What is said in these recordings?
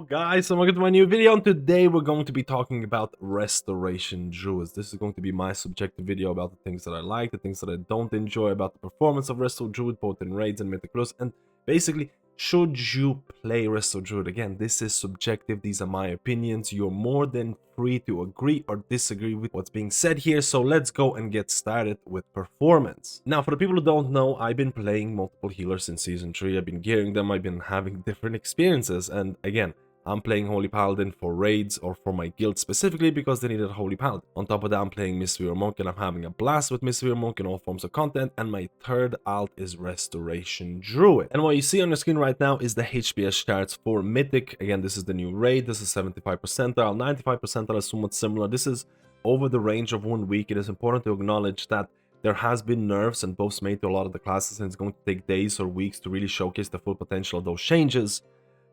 Guys, and welcome to my new video, and today we're going to be talking about Restoration Druids. This is going to be my subjective video about the things that I like, the things that I don't enjoy about the performance of Resto Druid, both in raids and Mythic Plus, and basically, should you play Resto Druid? Again, this is subjective, these are my opinions. You're more than free to agree or disagree with what's being said here, so let's go and get started with performance. Now, for the people who don't know, I've been playing multiple healers in Season 3, I've been gearing them, I've been having different experiences, and again, I'm playing Holy Paladin for raids or for my guild specifically because they needed a Holy Paladin. On top of that, I'm playing Mythic Monk and I'm having a blast with Mythic Monk in all forms of content, and my third alt is Restoration Druid. And what you see on your screen right now is the HPS charts for Mythic. Again, this is the new raid, this is 75 percentile, 95 percentile is somewhat similar. This is over the range of 1 week. It is important to acknowledge that there has been nerfs and buffs made to a lot of the classes, and it's going to take days or weeks to really showcase the full potential of those changes.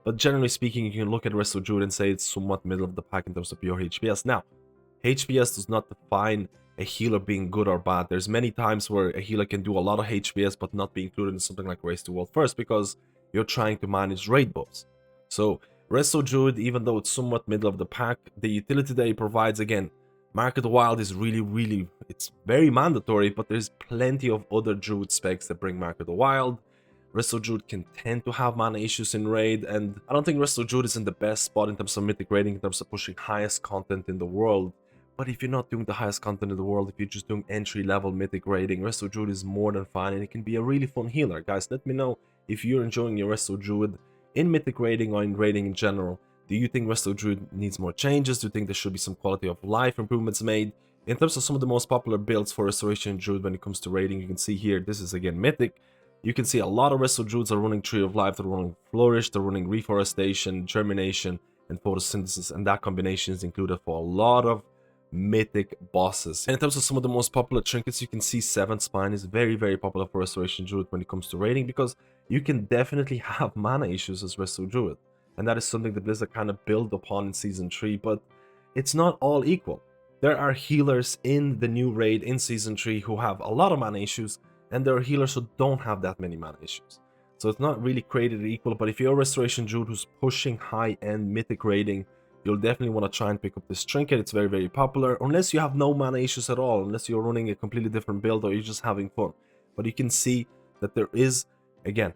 But generally speaking, you can look at Resto Druid and say it's somewhat middle of the pack in terms of pure HPS. Now, HPS does not define a healer being good or bad. There's many times where a healer can do a lot of HPS but not be included in something like Race to World First because you're trying to manage raid buffs. So, Resto Druid, even though it's somewhat middle of the pack, the utility that it provides, again, Mark of the Wild is really, it's very mandatory, but there's plenty of other Druid specs that bring Mark of the Wild. Resto Druid can tend to have mana issues in raid, and I don't think Resto Druid is in the best spot in terms of mythic raiding, in terms of pushing highest content in the world. But if you're not doing the highest content in the world, if you're just doing entry-level mythic raiding, Resto Druid is more than fine, and it can be a really fun healer. Guys, let me know if you're enjoying your Resto Druid in mythic raiding or in raiding in general. Do you think Resto Druid needs more changes? Do you think there should be some quality of life improvements made? In terms of some of the most popular builds for Restoration Druid when it comes to raiding, you can see here, this is again mythic. You can see a lot of Resto Druids are running Tree of Life, they're running Flourish, they're running Reforestation, Germination, and Photosynthesis, and that combination is included for a lot of mythic bosses. And in terms of some of the most popular trinkets, you can see 7 Spine is very popular for Restoration Druid when it comes to raiding, because you can definitely have mana issues as Resto Druid. And that is something that Blizzard kind of built upon in Season 3, but it's not all equal. There are healers in the new raid in Season 3 who have a lot of mana issues, and there are healers who don't have that many mana issues. So it's not really created equal, but if you're a Restoration Druid who's pushing high-end mythic raiding, you'll definitely want to try and pick up this trinket. It's very popular, unless you have no mana issues at all, unless you're running a completely different build or you're just having fun. But you can see that there is, again,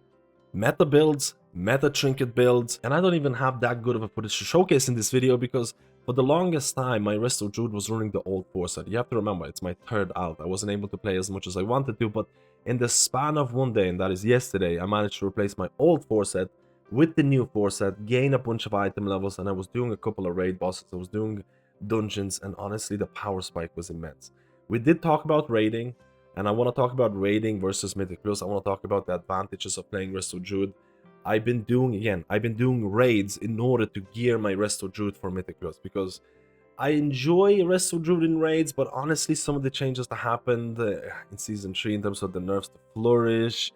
meta builds, meta trinket builds, and I don't even have that good of a footage to showcase in this video because for the longest time, my Resto Druid was running the old 4-set. You have to remember, it's my third alt. I wasn't able to play as much as I wanted to, but in the span of one day, and that is yesterday, I managed to replace my old 4-set with the new 4-set, gain a bunch of item levels, and I was doing a couple of raid bosses, I was doing dungeons, and honestly, the power spike was immense. We did talk about raiding, and I want to talk about raiding versus Mythic Plus. I want to talk about the advantages of playing Resto Druid. I've been doing raids in order to gear my Resto Druid for Mythic Plus because I enjoy Resto Druid in raids, but honestly, some of the changes that happened in Season 3 in terms of the nerfs to Flourish,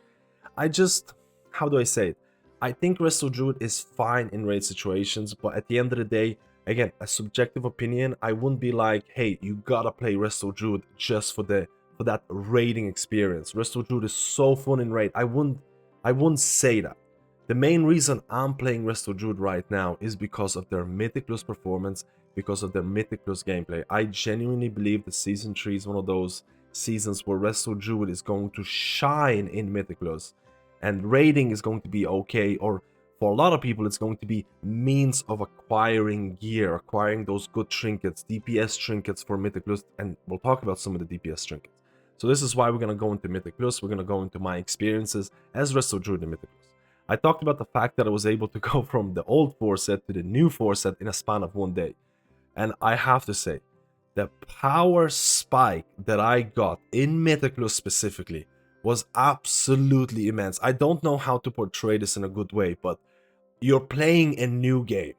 how do I say it? I think Resto Druid is fine in raid situations, but at the end of the day, again, a subjective opinion, I wouldn't be like, hey, you gotta play Resto Druid just for that raiding experience. Resto Druid is so fun in raid. I wouldn't say that. The main reason I'm playing Resto Druid right now is because of their Mythic Plus performance, because of their Mythic Plus gameplay. I genuinely believe that Season 3 is one of those seasons where Resto Druid is going to shine in Mythic Plus, and raiding is going to be okay, or for a lot of people it's going to be means of acquiring gear, acquiring those good trinkets, DPS trinkets for Mythic Plus, and we'll talk about some of the DPS trinkets. So this is why we're going to go into Mythic Plus, we're going to go into my experiences as Resto Druid in Mythic Plus. I talked about the fact that I was able to go from the old 4-set to the new 4-set in a span of 1 day. And I have to say, the power spike that I got in Mythic Plus specifically was absolutely immense. I don't know how to portray this in a good way, but you're playing a new game.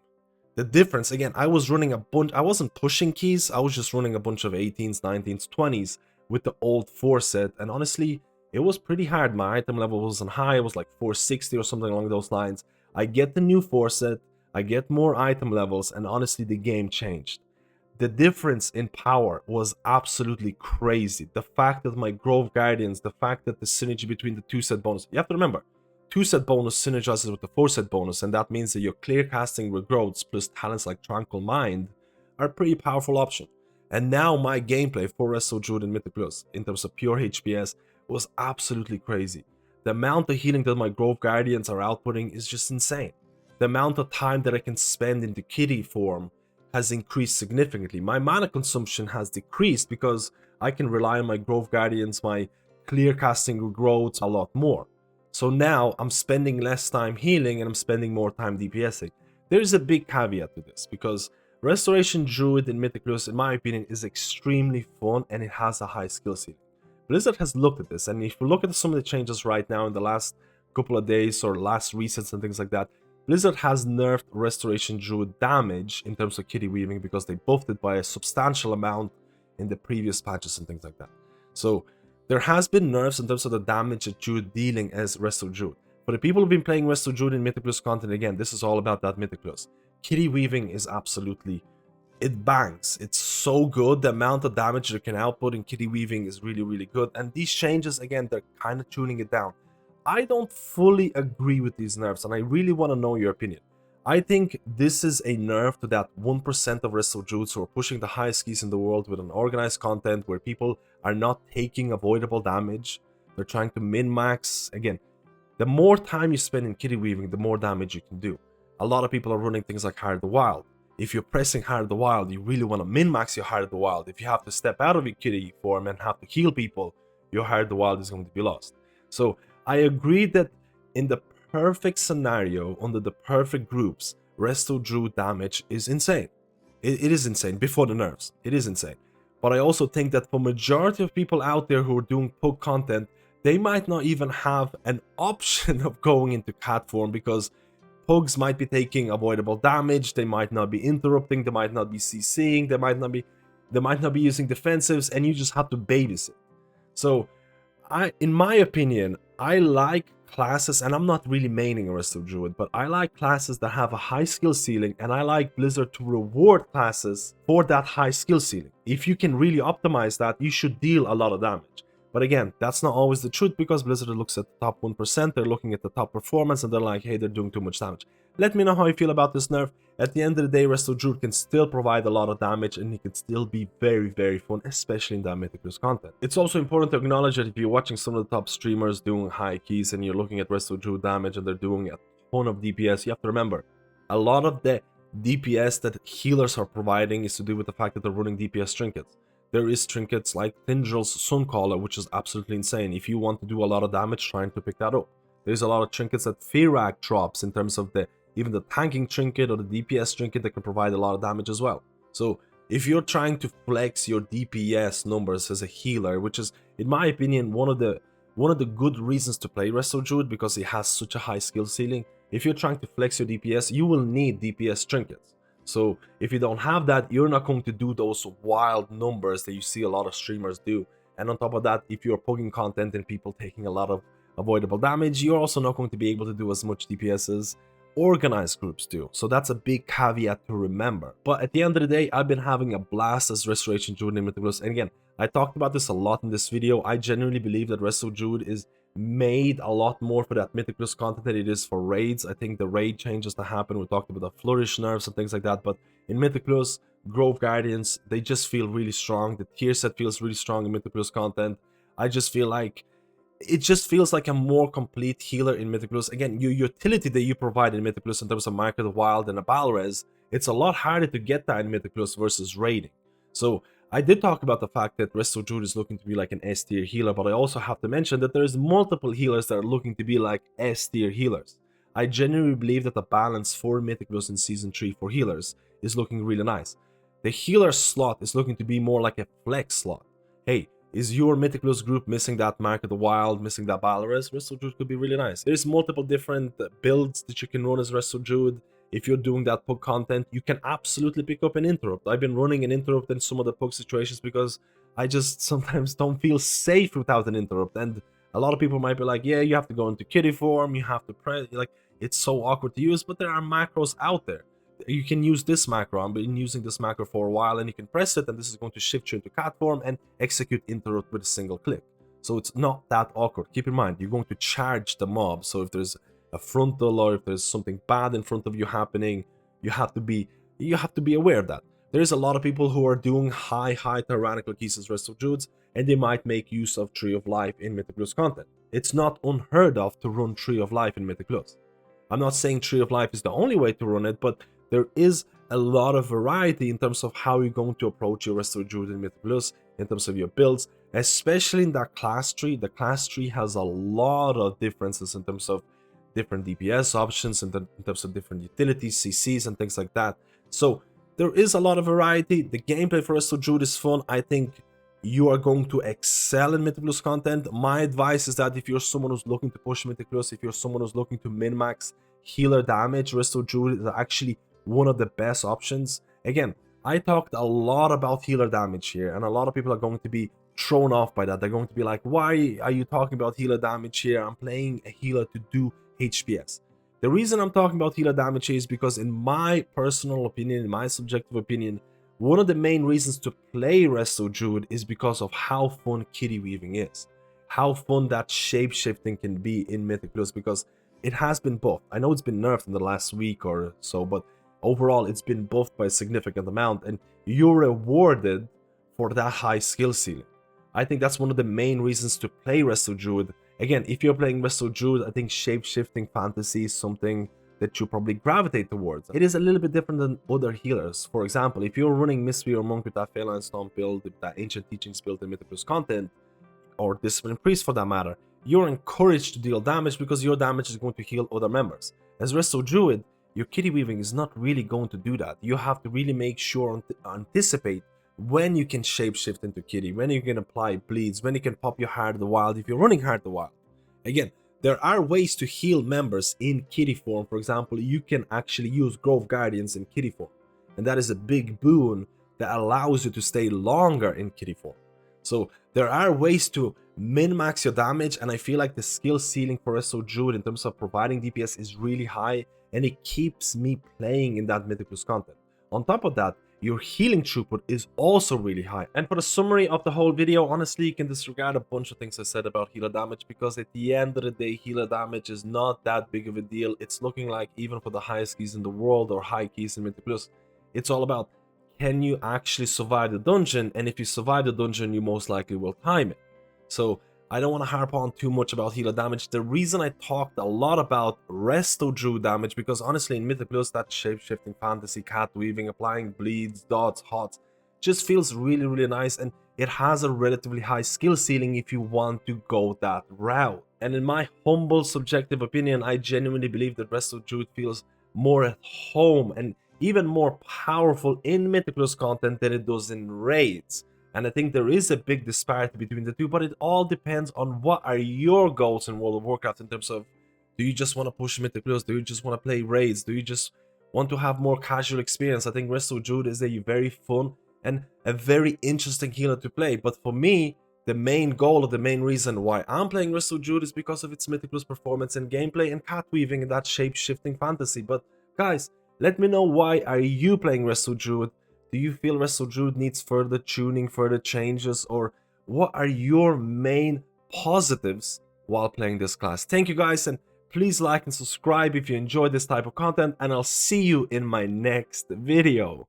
The difference, again, I was running a bunch, I wasn't pushing keys, I was just running a bunch of 18s, 19s, 20s with the old 4-set, and honestly, it was pretty hard. My item level wasn't high, it was like 460 or something along those lines. I get the new 4-set, I get more item levels, and honestly the game changed. The difference in power was absolutely crazy. The fact that my Grove Guardians, the fact that the synergy between the 2-set bonus, you have to remember, 2-set bonus synergizes with the 4-set bonus, and that means that your clear casting regrowths plus talents like Tranquil Mind are a pretty powerful option. And now my gameplay for Resto Druid and Mythic Plus in terms of pure HPS was absolutely crazy. The amount of healing that my Grove Guardians are outputting is just insane. The amount of time that I can spend into kitty form has increased significantly. My mana consumption has decreased because I can rely on my Grove Guardians, my clear casting regrowths a lot more. So now I'm spending less time healing and I'm spending more time DPSing. There is a big caveat to this because Restoration Druid in Mythic Plus, in my opinion, is extremely fun and it has a high skill ceiling. Blizzard has looked at this, and if you look at some of the changes right now in the last couple of days or last resets and things like that, Blizzard has nerfed Restoration Druid damage in terms of kitty weaving because they buffed it by a substantial amount in the previous patches and things like that. So there has been nerfs in terms of the damage that Druid dealing as Resto Druid. For the people who've been playing Resto Druid in Mythic Plus content, again, this is all about that Mythic Plus. Kitty weaving is absolutely, it bangs. It's so good. The amount of damage you can output in kitty weaving is really, really good. And these changes, again, they're kind of tuning it down. I don't fully agree with these nerfs, and I really want to know your opinion. I think this is a nerf to that 1% of Resto Druids who are pushing the highest keys in the world with an organized content where people are not taking avoidable damage. They're trying to min-max. Again, the more time you spend in kitty weaving, the more damage you can do. A lot of people are running things like Hire the Wild. If you're pressing Hire the Wild, you really want to min-max your Hire the Wild. If you have to step out of your kitty form and have to heal people, your Hire the Wild is going to be lost. So I agree that in the perfect scenario, under the perfect groups, Resto Druid damage is insane. It is insane before the nerfs. It is insane. But I also think that for majority of people out there who are doing Pug content, they might not even have an option of going into cat form because Pugs might be taking avoidable damage, they might not be interrupting, they might not be CCing, they might not be using defensives, and you just have to babysit. So in my opinion, I like classes, and I'm not really maining Resto Druid, but I like classes that have a high skill ceiling, and I like Blizzard to reward classes for that high skill ceiling. If you can really optimize that, you should deal a lot of damage. But again, that's not always the truth because Blizzard looks at the top 1%, they're looking at the top performance, and they're like, hey, they're doing too much damage. Let me know how you feel about this nerf. At the end of the day, Resto Druid can still provide a lot of damage, and he can still be very, very fun, especially in that Mythic Plus content. It's also important to acknowledge that if you're watching some of the top streamers doing high keys, and you're looking at Resto Druid damage, and they're doing a ton of DPS, you have to remember, a lot of the DPS that healers are providing is to do with the fact that they're running DPS trinkets. There is trinkets like Tindrill's Suncaller, which is absolutely insane. If you want to do a lot of damage, trying to pick that up. There's a lot of trinkets that Firak drops in terms of even the tanking trinket or the DPS trinket that can provide a lot of damage as well. So if you're trying to flex your DPS numbers as a healer, which is, in my opinion, one of the good reasons to play Resto Druid because it has such a high skill ceiling. If you're trying to flex your DPS, you will need DPS trinkets. So if you don't have that, you're not going to do those wild numbers that you see a lot of streamers do. And on top of that, if you're poking content and people taking a lot of avoidable damage, you're also not going to be able to do as much DPS as organized groups do. So that's a big caveat to remember. But at the end of the day, I've been having a blast as Restoration Druid in Mythic Plus. And again, I talked about this a lot in this video. I genuinely believe that Resto Druid is made a lot more for that Mythic Plus content than it is for raids. I think the raid changes that happen, we talked about the flourish nerfs and things like that, but in Mythic Plus, Grove Guardians, they just feel really strong. The tier set feels really strong in Mythic Plus content. I just feel like it just feels like a more complete healer in Mythic Plus. Again, your utility that you provide in Mythic Plus in terms of Micro the Wild and a Balrez, it's a lot harder to get that in Mythic Plus versus raiding. So I did talk about the fact that Resto Druid is looking to be like an S tier healer, but I also have to mention that there's multiple healers that are looking to be like S tier healers. I genuinely believe that the balance for Mythic Plus in Season 3 for healers is looking really nice. The healer slot is looking to be more like a flex slot. Hey, is your Mythic Plus group missing that Mark of the Wild, missing that Balrez? Resto Druid could be really nice. There's multiple different builds that you can run as Resto Druid. If you're doing that Pug content, you can absolutely pick up an interrupt. I've been running an interrupt in some of the Pug situations because I just sometimes don't feel safe without an interrupt. And a lot of people might be like, yeah, you have to go into kitty form, you have to press, like, it's so awkward to use, but there are macros out there. You can use this macro. I've been using this macro for a while, and you can press it, and this is going to shift you into cat form and execute interrupt with a single click. So it's not that awkward. Keep in mind, you're going to charge the mob. So if there's a frontal, or if there's something bad in front of you happening, you have to be aware of that. There's a lot of people who are doing high tyrannical keys as Resto Druids, and they might make use of Tree of Life in Mythic Plus content. It's not unheard of to run Tree of Life in Mythic Plus. I'm not saying Tree of Life is the only way to run it, but there is a lot of variety in terms of how you're going to approach your Resto Druid in Mythic Plus, in terms of your builds, especially in that class tree. The class tree has a lot of differences in terms of different DPS options, in terms of different utilities, CCs, and things like that. So there is a lot of variety. The gameplay for Resto Druid is fun. I think you are going to excel in Mythic Plus content. My advice is that if you're someone who's looking to push Mythic Plus, if you're someone who's looking to min-max healer damage, Resto Druid is actually one of the best options. Again, I talked a lot about healer damage here, and a lot of people are going to be thrown off by that. They're going to be like, why are you talking about healer damage here? I'm playing a healer to do HPS. The reason I'm talking about healer damage is because, in my personal opinion, in my subjective opinion, one of the main reasons to play Resto Druid is because of how fun kitty weaving is. How fun that shape-shifting can be in Mythic Plus, because it has been buffed. I know it's been nerfed in the last week or so, but overall it's been buffed by a significant amount, and you're rewarded for that high skill ceiling. I think that's one of the main reasons to play Resto Druid. Again, if you're playing Resto Druid, I think shape-shifting fantasy is something that you probably gravitate towards. It is a little bit different than other healers. For example, if you're running Mystery or Monk with that Phalanx Stomp build, with that Ancient Teachings build in Mythic Plus content, or Discipline Priest for that matter, you're encouraged to deal damage because your damage is going to heal other members. As Resto Druid, your kitty weaving is not really going to do that. You have to really make sure anticipate when you can shapeshift into kitty, when you can apply bleeds, when you can pop your Heart of the Wild if you're running Heart of the Wild. Again, there are ways to heal members in kitty form. For example, you can actually use Grove Guardians in kitty form, and that is a big boon that allows you to stay longer in kitty form. So there are ways to min-max your damage, and I feel like the skill ceiling for Resto Druid in terms of providing DPS is really high, and it keeps me playing in that Mythic Plus content. On top of that, your healing throughput is also really high. And for the summary of the whole video, honestly, you can disregard a bunch of things I said about healer damage, because at the end of the day, healer damage is not that big of a deal. It's looking like, even for the highest keys in the world or high keys in Mythic Plus, it's all about, can you actually survive the dungeon? And if you survive the dungeon, you most likely will time it. So I don't want to harp on too much about healer damage. The reason I talked a lot about Resto Druid damage, because honestly in Mythic Plus, that shape-shifting fantasy, cat weaving, applying bleeds, dots, hots, just feels really nice, and it has a relatively high skill ceiling if you want to go that route. And in my humble subjective opinion, I genuinely believe that Resto Druid feels more at home and even more powerful in Mythic Plus content than it does in raids. And I think there is a big disparity between the two, but it all depends on what are your goals in World of Warcraft in terms of, do you just want to push Mythic Plus? Do you just want to play raids? Do you just want to have more casual experience? I think Resto Druid is a very fun and a very interesting healer to play. But for me, the main goal, or the main reason why I'm playing Resto Druid, is because of its Mythic Plus performance and gameplay and cat weaving and that shape-shifting fantasy. But guys, let me know, why are you playing Resto Druid? Do you feel Resto Druid needs further tuning, further changes, or what are your main positives while playing this class? Thank you guys, and please like and subscribe if you enjoy this type of content, and I'll see you in my next video.